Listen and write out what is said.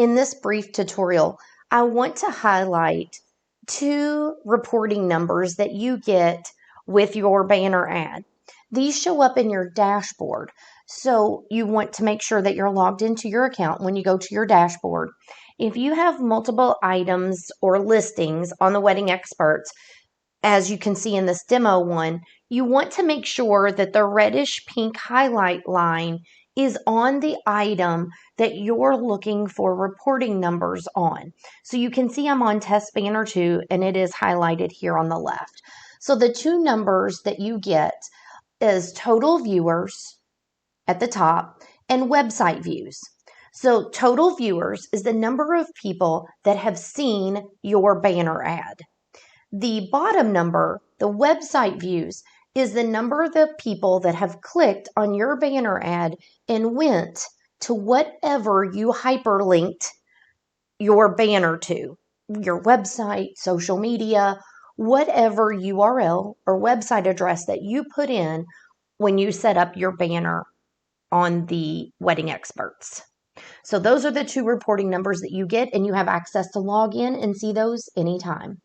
In this brief tutorial, I want to highlight two reporting numbers that you get with your banner ad. These show up in your dashboard. So you want to make sure that you're logged into your account when you go to your dashboard. If you have multiple items or listings on the Wedding Experts, as you can see in this demo one, you want to make sure that the reddish pink highlight line is on the item that you're looking for reporting numbers on. So you can see I'm on test banner 2 and it is highlighted here on the left. So the two numbers that you get is total viewers at the top and website views. So total viewers is the number of people that have seen your banner ad. The bottom number, the website views, is the number of the people that have clicked on your banner ad and went to whatever you hyperlinked your banner to, your website, social media, whatever URL or website address that you put in when you set up your banner on the Wedding Experts. So those are the two reporting numbers that you get, and you have access to log in and see those anytime.